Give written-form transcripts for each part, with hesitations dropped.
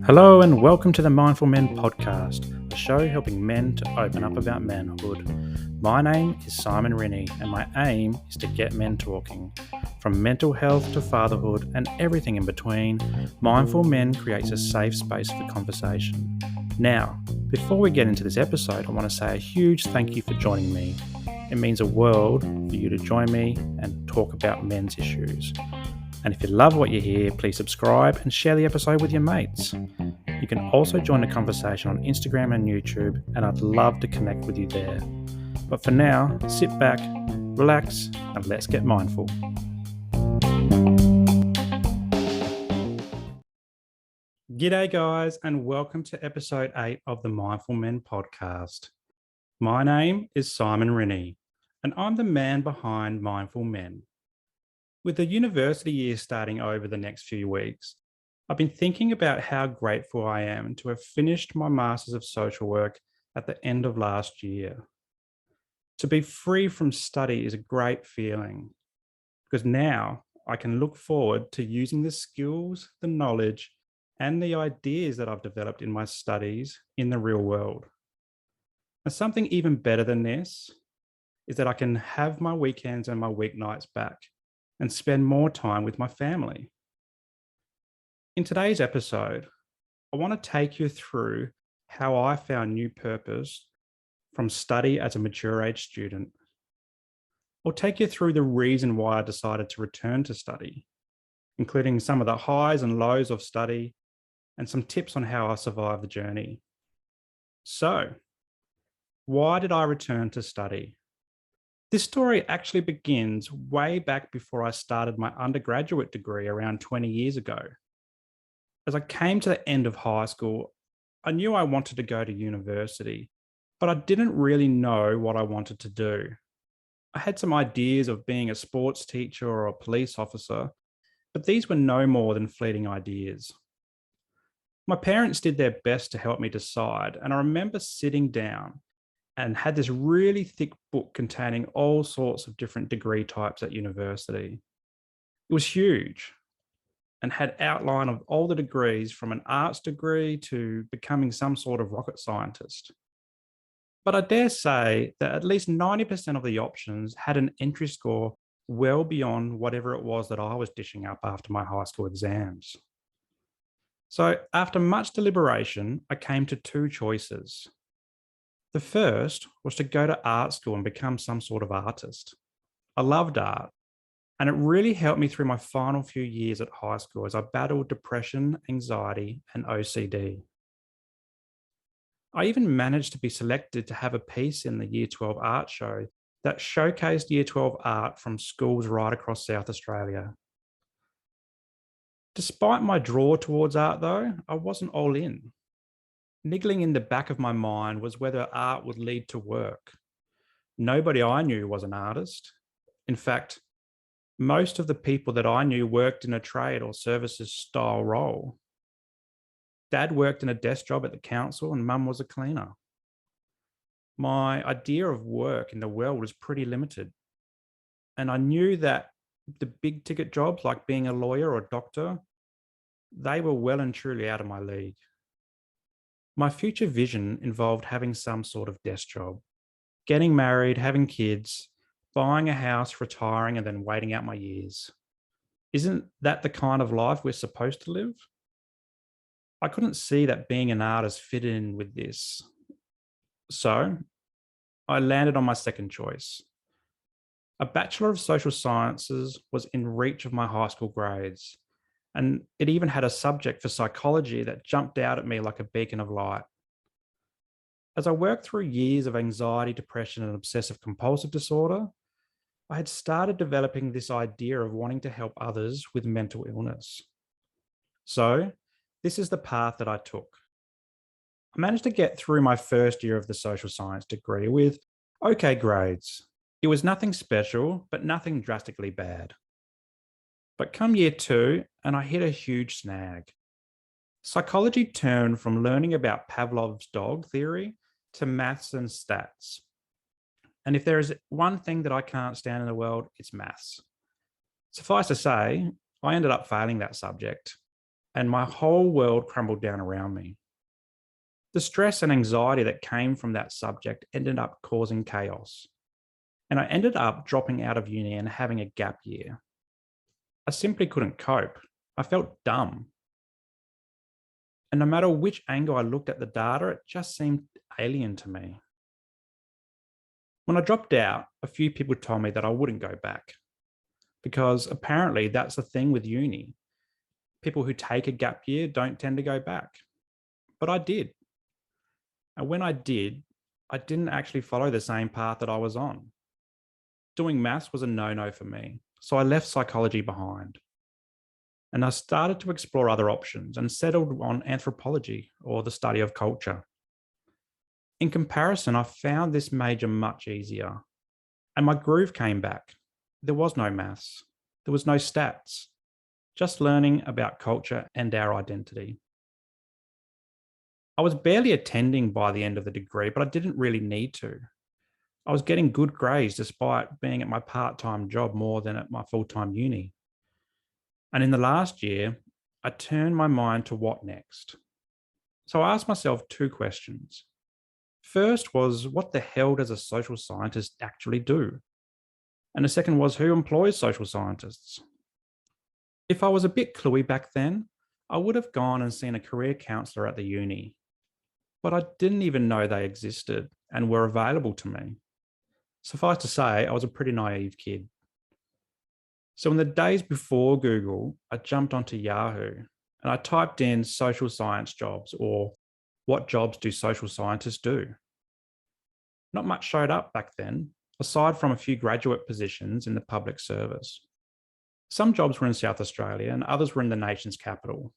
Hello and welcome to the Mindful Men podcast, a show helping men to open up about manhood. My name is Simon Rennie and my aim is to get men talking. From mental health to fatherhood and everything in between, Mindful Men creates a safe space for conversation. Now, before we get into this episode, I want to say a huge thank you for joining me. It means a world for you to join me and talk about men's issues. And if you love what you hear, please subscribe and share the episode with your mates. You can also join the conversation on Instagram and YouTube, and I'd love to connect with you there. But for now, sit back, relax, and let's get mindful. G'day guys, and welcome to episode 8 of the Mindful Men podcast. My name is Simon Rennie, and I'm the man behind Mindful Men. With the university year starting over the next few weeks, I've been thinking about how grateful I am to have finished my Masters of Social Work at the end of last year. To be free from study is a great feeling because now I can look forward to using the skills, the knowledge, and the ideas that I've developed in my studies in the real world. And something even better than this is that I can have my weekends and my weeknights back and spend more time with my family. In today's episode, I want to take you through how I found new purpose from study as a mature age student. I'll take you through the reason why I decided to return to study, including some of the highs and lows of study and some tips on how I survived the journey. So, why did I return to study? This story actually begins way back before I started my undergraduate degree around 20 years ago. As I came to the end of high school, I knew I wanted to go to university, but I didn't really know what I wanted to do. I had some ideas of being a sports teacher or a police officer, but these were no more than fleeting ideas. My parents did their best to help me decide, and I remember sitting down and had this really thick book containing all sorts of different degree types at university. It was huge and had outline of all the degrees from an arts degree to becoming some sort of rocket scientist. But I dare say that at least 90% of the options had an entry score well beyond whatever it was that I was dishing up after my high school exams. So after much deliberation, I came to two choices. The first was to go to art school and become some sort of artist. I loved art, and it really helped me through my final few years at high school as I battled depression, anxiety, and OCD. I even managed to be selected to have a piece in the Year 12 art show that showcased Year 12 art from schools right across South Australia. Despite my draw towards art, though, I wasn't all in. Niggling in the back of my mind was whether art would lead to work. Nobody I knew was an artist. In fact, most of the people that I knew worked in a trade or services style role. Dad worked in a desk job at the council and mum was a cleaner. My idea of work in the world was pretty limited. And I knew that the big ticket jobs like being a lawyer or a doctor, they were well and truly out of my league. My future vision involved having some sort of desk job, getting married, having kids, buying a house, retiring, and then waiting out my years. Isn't that the kind of life we're supposed to live? I couldn't see that being an artist fit in with this. So I landed on my second choice. A Bachelor of Social Sciences was in reach of my high school grades, and it even had a subject for psychology that jumped out at me like a beacon of light. As I worked through years of anxiety, depression, and obsessive compulsive disorder, I had started developing this idea of wanting to help others with mental illness. So, this is the path that I took. I managed to get through my first year of the social science degree with okay grades. It was nothing special, but nothing drastically bad. But come year 2, and I hit a huge snag. Psychology turned from learning about Pavlov's dog theory to maths and stats. And if there is one thing that I can't stand in the world, it's maths. Suffice to say, I ended up failing that subject, and my whole world crumbled down around me. The stress and anxiety that came from that subject ended up causing chaos, and I ended up dropping out of uni and having a gap year. I simply couldn't cope. I felt dumb. And no matter which angle I looked at the data, it just seemed alien to me. When I dropped out, a few people told me that I wouldn't go back because apparently that's the thing with uni. People who take a gap year don't tend to go back. But I did. And when I did, I didn't actually follow the same path that I was on. Doing maths was a no-no for me, so I left psychology behind. And I started to explore other options and settled on anthropology, or the study of culture. In comparison, I found this major much easier, and my groove came back. There was no maths, there was no stats, just learning about culture and our identity. I was barely attending by the end of the degree, but I didn't really need to. I was getting good grades despite being at my part-time job more than at my full-time uni. And in the last year, I turned my mind to what next. So I asked myself two questions. First was, what the hell does a social scientist actually do? And the second was, who employs social scientists? If I was a bit cluey back then, I would have gone and seen a career counsellor at the uni. But I didn't even know they existed and were available to me. Suffice to say, I was a pretty naive kid. So in the days before Google, I jumped onto Yahoo and I typed in social science jobs, or what jobs do social scientists do? Not much showed up back then, aside from a few graduate positions in the public service. Some jobs were in South Australia and others were in the nation's capital.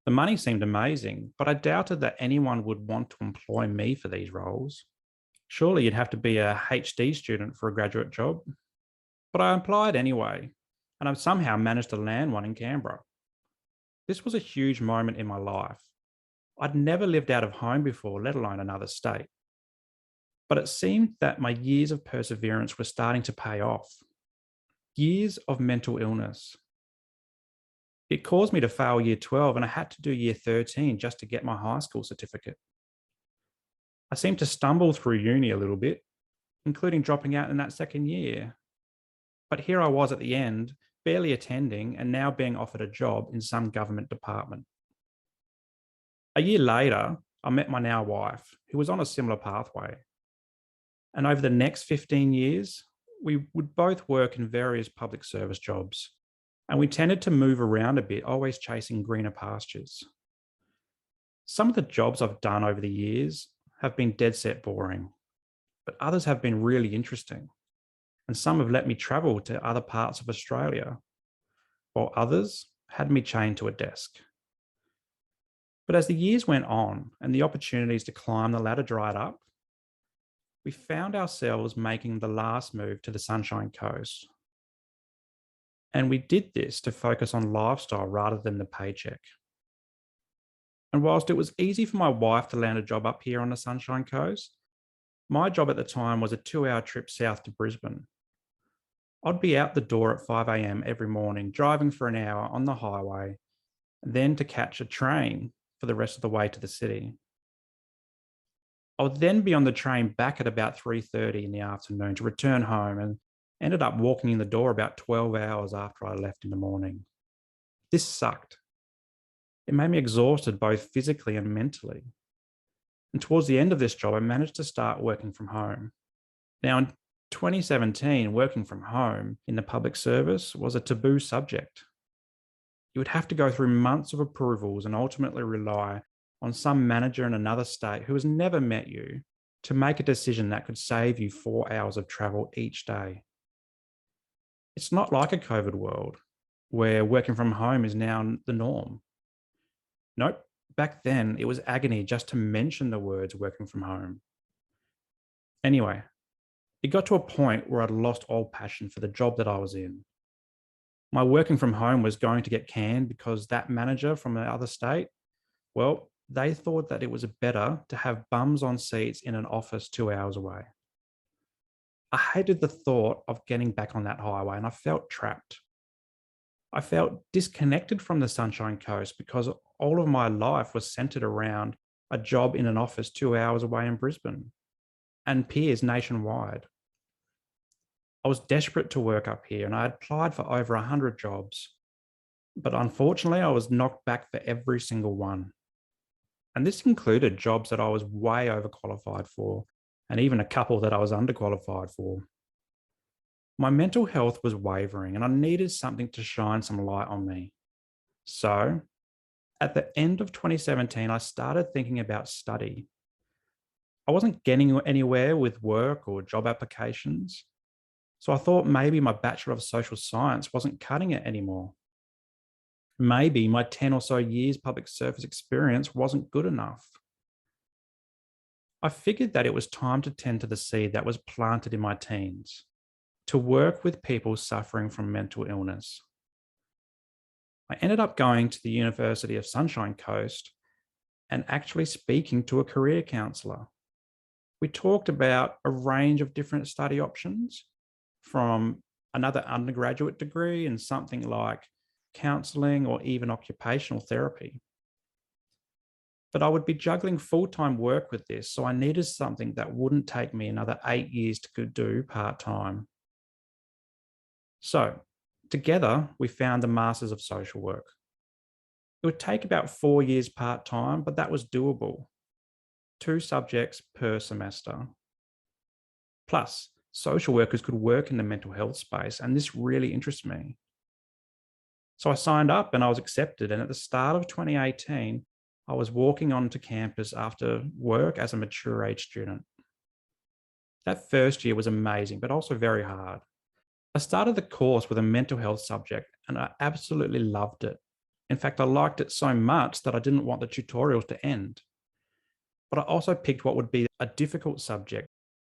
The money seemed amazing, but I doubted that anyone would want to employ me for these roles. Surely you'd have to be a HD student for a graduate job. But I applied anyway, and I've somehow managed to land one in Canberra. This was a huge moment in my life. I'd never lived out of home before, let alone another state. But it seemed that my years of perseverance were starting to pay off. Years of mental illness. It caused me to fail year 12 and I had to do year 13 just to get my high school certificate. I seemed to stumble through uni a little bit, including dropping out in that second year. But here I was at the end, barely attending and now being offered a job in some government department. A year later, I met my now wife, who was on a similar pathway. And over the next 15 years, we would both work in various public service jobs. And we tended to move around a bit, always chasing greener pastures. Some of the jobs I've done over the years have been dead set boring, but others have been really interesting. And some have let me travel to other parts of Australia, while others had me chained to a desk. But as the years went on and the opportunities to climb the ladder dried up, we found ourselves making the last move to the Sunshine Coast. And we did this to focus on lifestyle rather than the paycheck. And whilst it was easy for my wife to land a job up here on the Sunshine Coast, my job at the time was a 2-hour trip south to Brisbane. I'd be out the door at 5 a.m. every morning, driving for an hour on the highway, and then to catch a train for the rest of the way to the city. I would then be on the train back at about 3:30 in the afternoon to return home, and ended up walking in the door about 12 hours after I left in the morning. This sucked. It made me exhausted both physically and mentally. And towards the end of this job, I managed to start working from home. Now, in 2017, working from home in the public service was a taboo subject. You would have to go through months of approvals and ultimately rely on some manager in another state who has never met you to make a decision that could save you 4 hours of travel each day. It's not like a COVID world where working from home is now the norm. Nope, back then it was agony just to mention the words working from home. Anyway, it got to a point where I'd lost all passion for the job that I was in. My working from home was going to get canned because that manager from the other state, well, they thought that it was better to have bums on seats in an office 2 hours away. I hated the thought of getting back on that highway and I felt trapped. I felt disconnected from the Sunshine Coast because all of my life was centered around a job in an office 2 hours away in Brisbane and peers nationwide. I was desperate to work up here and I had applied for over 100 jobs, but unfortunately, I was knocked back for every single one. And this included jobs that I was way overqualified for, and even a couple that I was underqualified for. My mental health was wavering and I needed something to shine some light on me. So, at the end of 2017, I started thinking about study. I wasn't getting anywhere with work or job applications. So I thought maybe my Bachelor of Social Science wasn't cutting it anymore. Maybe my 10 or so years public service experience wasn't good enough. I figured that it was time to tend to the seed that was planted in my teens, to work with people suffering from mental illness. I ended up going to the University of Sunshine Coast and actually speaking to a career counsellor. We talked about a range of different study options, from another undergraduate degree in something like counselling or even occupational therapy. But I would be juggling full-time work with this, so I needed something that wouldn't take me another 8 years to do part-time. So together, we found the Masters of Social Work. It would take about 4 years part-time, but that was doable. 2 subjects per semester. Plus, social workers could work in the mental health space, and this really interests me. So I signed up and I was accepted. And at the start of 2018, I was walking onto campus after work as a mature age student. That first year was amazing, but also very hard. I started the course with a mental health subject and I absolutely loved it. In fact, I liked it so much that I didn't want the tutorials to end. But I also picked what would be a difficult subject,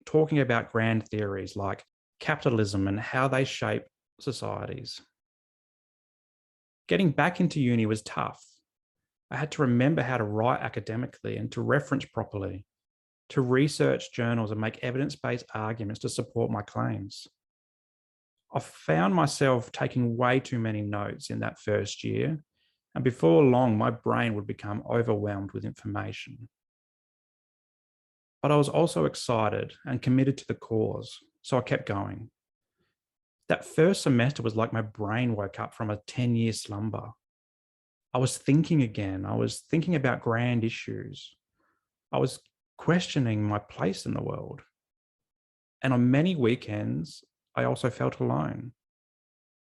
talking about grand theories like capitalism and how they shape societies. Getting back into uni was tough. I had to remember how to write academically and to reference properly, to research journals and make evidence-based arguments to support my claims. I found myself taking way too many notes in that first year, and before long, my brain would become overwhelmed with information. But I was also excited and committed to the cause, so I kept going. That first semester was like my brain woke up from a 10-year slumber. I was thinking again. I was thinking about grand issues. I was questioning my place in the world. And on many weekends, I also felt alone.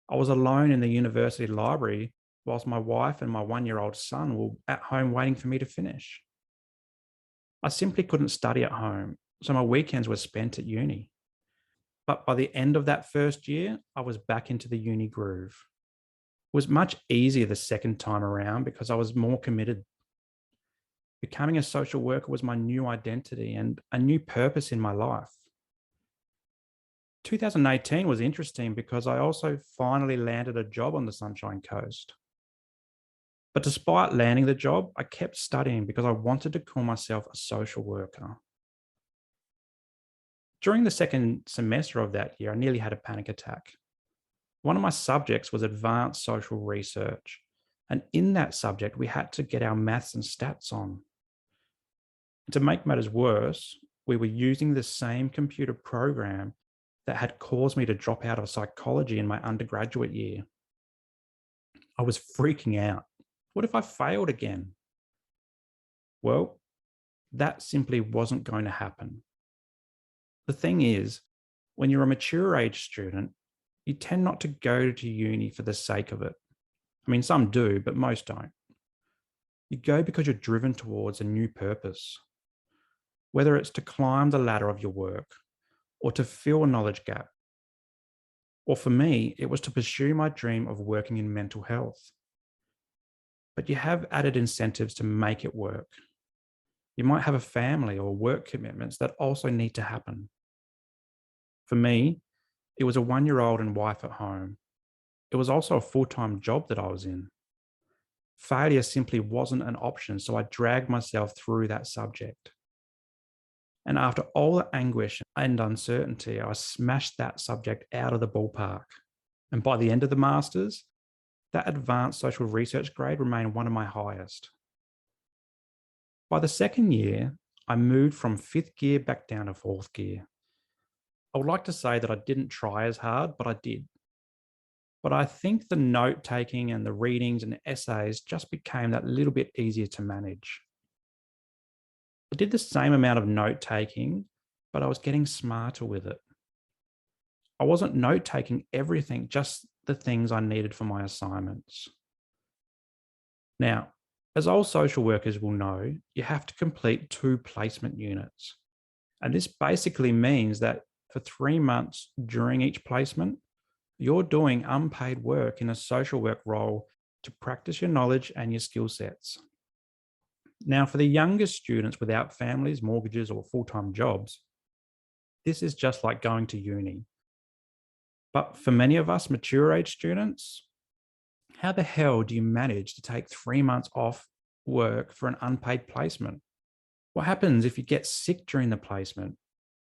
I was alone in the university library whilst my wife and my 1-year-old son were at home waiting for me to finish. I simply couldn't study at home, so my weekends were spent at uni. But by the end of that first year, I was back into the uni groove. It was much easier the second time around because I was more committed. Becoming a social worker was my new identity and a new purpose in my life. 2018 was interesting because I also finally landed a job on the Sunshine Coast. But despite landing the job, I kept studying because I wanted to call myself a social worker. During the second semester of that year, I nearly had a panic attack. One of my subjects was advanced social research. And in that subject, we had to get our maths and stats on. And to make matters worse, we were using the same computer program that had caused me to drop out of psychology in my undergraduate year. I was freaking out. What if I failed again? Well, that simply wasn't going to happen. The thing is, when you're a mature age student, you tend not to go to uni for the sake of it. I mean, some do, but most don't. You go because you're driven towards a new purpose, whether it's to climb the ladder of your work or to fill a knowledge gap. Or for me, it was to pursue my dream of working in mental health. But you have added incentives to make it work. You might have a family or work commitments that also need to happen. For me, it was a 1-year-old and wife at home. It was also a full-time job that I was in. Failure simply wasn't an option, so I dragged myself through that subject. And after all the anguish and uncertainty, I smashed that subject out of the ballpark. And by the end of the Masters, that advanced social research grade remained one of my highest. By the second year, I moved from fifth gear back down to fourth gear. I would like to say that I didn't try as hard, but I did. But I think the note taking and the readings and the essays just became that little bit easier to manage. I did the same amount of note taking, but I was getting smarter with it. I wasn't note taking everything, just the things I needed for my assignments. Now, as all social workers will know, you have to complete 2 placement units. And this basically means that for 3 months during each placement, you're doing unpaid work in a social work role to practice your knowledge and your skill sets. Now, for the younger students without families, mortgages, or full-time jobs, this is just like going to uni. But for many of us mature age students, how the hell do you manage to take 3 months off work for an unpaid placement? What happens if you get sick during the placement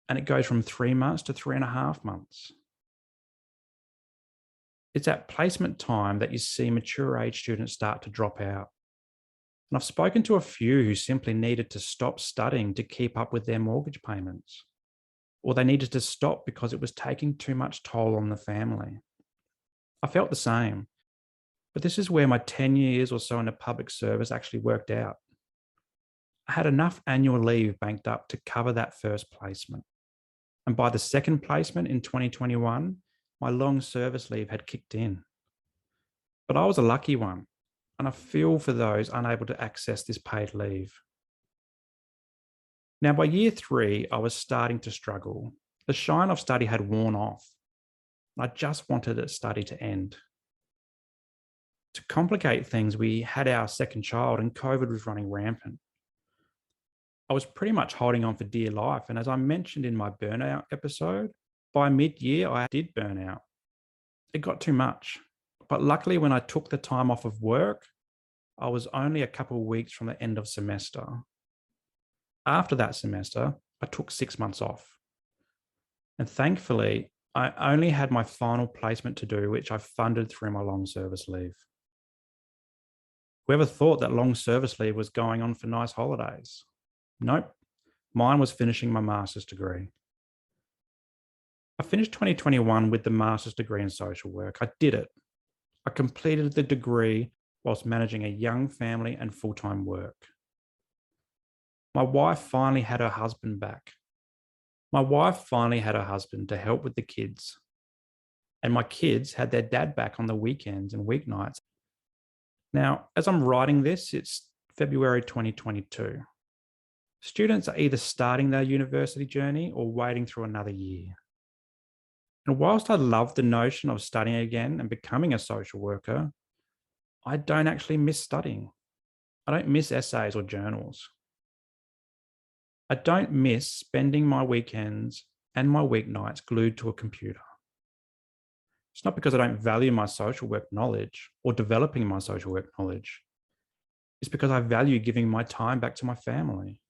and it goes from 3 months to 3.5 months? It's at placement time that you see mature age students start to drop out. And I've spoken to a few who simply needed to stop studying to keep up with their mortgage payments, or they needed to stop because it was taking too much toll on the family. I felt the same, but this is where my 10 years or so in the public service actually worked out. I had enough annual leave banked up to cover that first placement. And by the second placement in 2021, my long service leave had kicked in. But I was a lucky one, and I feel for those unable to access this paid leave. Now, by year 3, I was starting to struggle. The shine of study had worn off. I just wanted a study to end. To complicate things, we had our second child and COVID was running rampant. I was pretty much holding on for dear life. And as I mentioned in my burnout episode, by mid-year, I did burn out. It got too much. But luckily, when I took the time off of work, I was only a couple of weeks from the end of semester. After that semester, I took 6 months off. And thankfully, I only had my final placement to do, which I funded through my long service leave. Whoever thought that long service leave was going on for nice holidays? Nope. Mine was finishing my master's degree. I finished 2021 with the master's degree in social work. I did it. I completed the degree whilst managing a young family and full-time work. My wife finally had her husband back. My wife finally had her husband to help with the kids. And my kids had their dad back on the weekends and weeknights. Now, as I'm writing this, it's February 2022. Students are either starting their university journey or wading through another year. And whilst I love the notion of studying again and becoming a social worker, I don't actually miss studying. I don't miss essays or journals. I don't miss spending my weekends and my weeknights glued to a computer. It's not because I don't value my social work knowledge or developing my social work knowledge. It's because I value giving my time back to my family.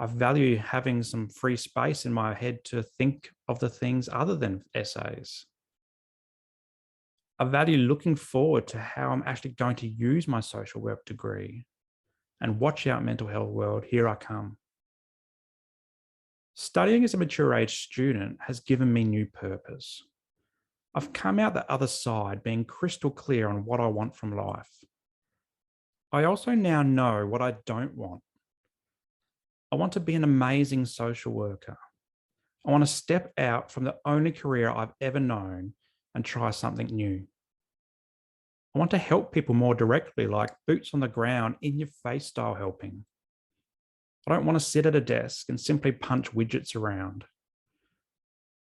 I value having some free space in my head to think of the things other than essays. I value looking forward to how I'm actually going to use my social work degree. And watch out, mental health world, here I come. Studying as a mature age student has given me new purpose. I've come out the other side being crystal clear on what I want from life. I also now know what I don't want. I want to be an amazing social worker. I want to step out from the only career I've ever known and try something new. I want to help people more directly, like boots on the ground, in your face style helping. I don't want to sit at a desk and simply punch widgets around.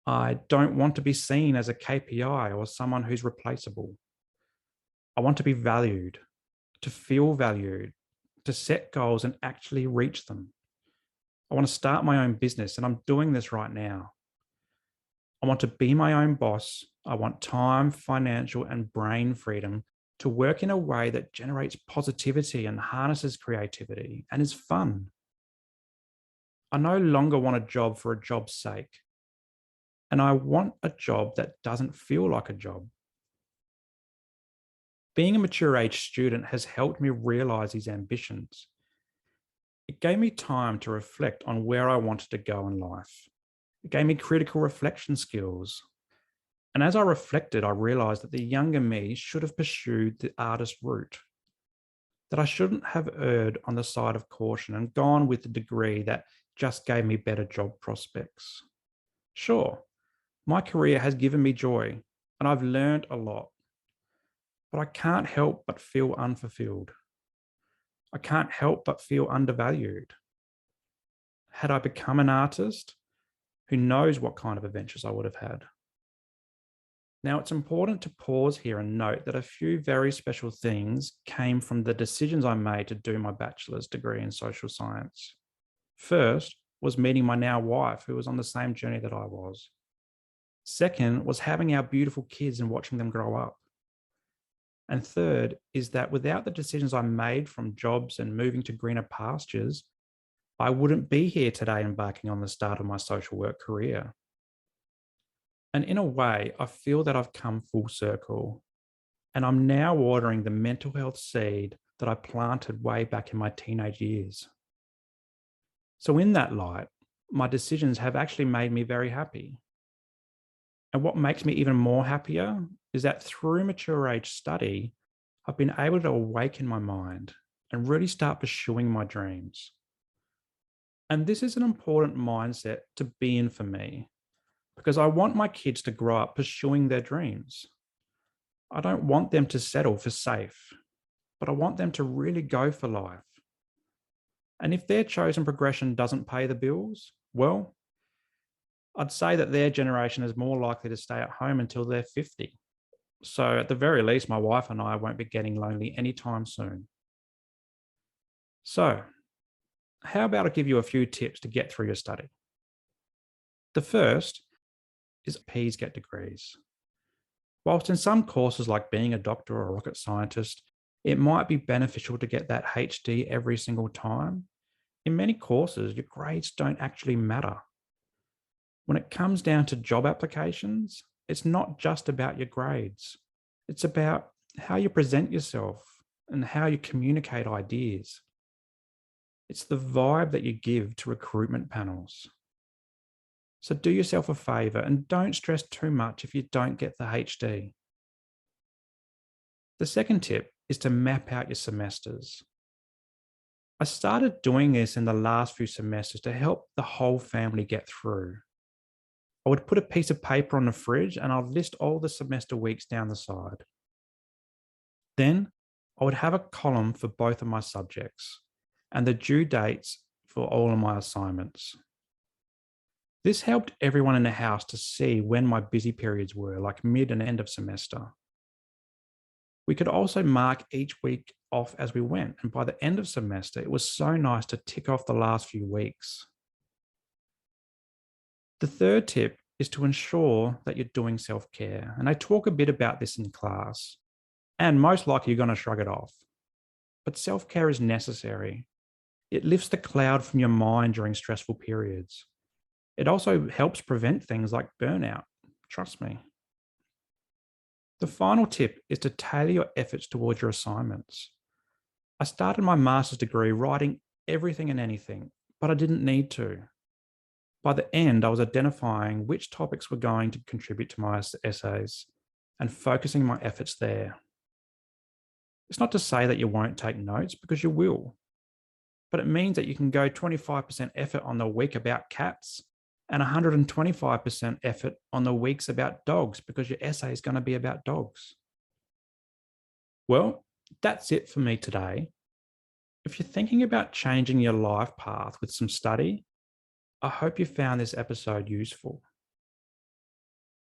I don't want to be seen as a KPI or someone who's replaceable. I want to be valued, to feel valued, to set goals and actually reach them. I want to start my own business, and I'm doing this right now. I want to be my own boss. I want time, financial, and brain freedom to work in a way that generates positivity and harnesses creativity and is fun. I no longer want a job for a job's sake. And I want a job that doesn't feel like a job. Being a mature age student has helped me realize these ambitions. It gave me time to reflect on where I wanted to go in life. It gave me critical reflection skills. And as I reflected, I realized that the younger me should have pursued the artist route, that I shouldn't have erred on the side of caution and gone with the degree that just gave me better job prospects. Sure, my career has given me joy and I've learned a lot, but I can't help but feel unfulfilled. I can't help but feel undervalued. Had I become an artist, who knows what kind of adventures I would have had. Now, it's important to pause here and note that a few very special things came from the decisions I made to do my bachelor's degree in social science. First was meeting my now wife, who was on the same journey that I was. Second was having our beautiful kids and watching them grow up. And third is that without the decisions I made from jobs and moving to greener pastures, I wouldn't be here today embarking on the start of my social work career. And in a way, I feel that I've come full circle and I'm now watering the mental health seed that I planted way back in my teenage years. So in that light, my decisions have actually made me very happy. And what makes me even more happier is that through mature age study, I've been able to awaken my mind and really start pursuing my dreams. And this is an important mindset to be in for me because I want my kids to grow up pursuing their dreams. I don't want them to settle for safe, but I want them to really go for life. And if their chosen progression doesn't pay the bills, well, I'd say that their generation is more likely to stay at home until they're 50. So at the very least, my wife and I won't be getting lonely anytime soon. So how about I give you a few tips to get through your study? The first is P's get degrees. Whilst in some courses like being a doctor or a rocket scientist, it might be beneficial to get that HD every single time, in many courses, your grades don't actually matter. When it comes down to job applications, it's not just about your grades. It's about how you present yourself and how you communicate ideas. It's the vibe that you give to recruitment panels. So do yourself a favor and don't stress too much if you don't get the HD. The second tip is to map out your semesters. I started doing this in the last few semesters to help the whole family get through. I would put a piece of paper on the fridge and I'd list all the semester weeks down the side. Then I would have a column for both of my subjects and the due dates for all of my assignments. This helped everyone in the house to see when my busy periods were, like mid and end of semester. We could also mark each week off as we went, and by the end of semester, it was so nice to tick off the last few weeks. The third tip is to ensure that you're doing self-care, and I talk a bit about this in class, and most likely you're going to shrug it off. But self-care is necessary. It lifts the cloud from your mind during stressful periods. It also helps prevent things like burnout. Trust me. The final tip is to tailor your efforts towards your assignments. I started my master's degree writing everything and anything, but I didn't need to. By the end, I was identifying which topics were going to contribute to my essays and focusing my efforts there. It's not to say that you won't take notes, because you will, but it means that you can go 25% effort on the week about cats and 125% effort on the weeks about dogs, because your essay is going to be about dogs. Well, that's it for me today. If you're thinking about changing your life path with some study, I hope you found this episode useful.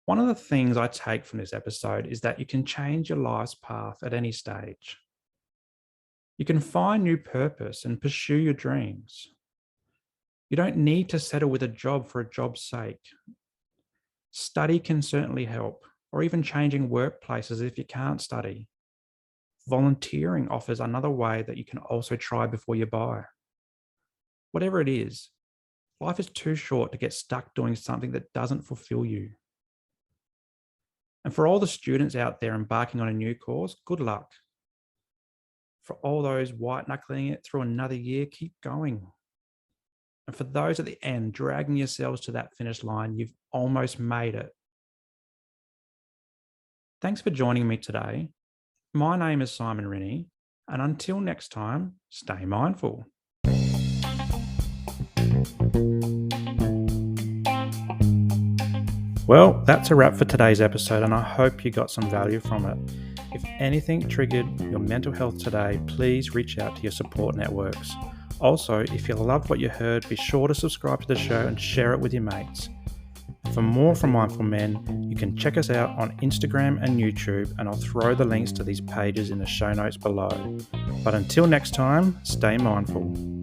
One of the things I take from this episode is that you can change your life's path at any stage. You can find new purpose and pursue your dreams. You don't need to settle with a job for a job's sake. Study can certainly help, or even changing workplaces if you can't study. Volunteering offers another way that you can also try before you buy. Whatever it is, life is too short to get stuck doing something that doesn't fulfill you. And for all the students out there embarking on a new course, good luck. For all those white knuckling it through another year, keep going. And for those at the end, dragging yourselves to that finish line, you've almost made it. Thanks for joining me today. My name is Simon Rennie, and until next time, stay mindful. Well, that's a wrap for today's episode, and I hope you got some value from it. If anything triggered your mental health today, please reach out to your support networks. Also, if you loved what you heard, be sure to subscribe to the show and share it with your mates. For more from Mindful Men, you can check us out on Instagram and YouTube, and I'll throw the links to these pages in the show notes below. But until next time, stay mindful.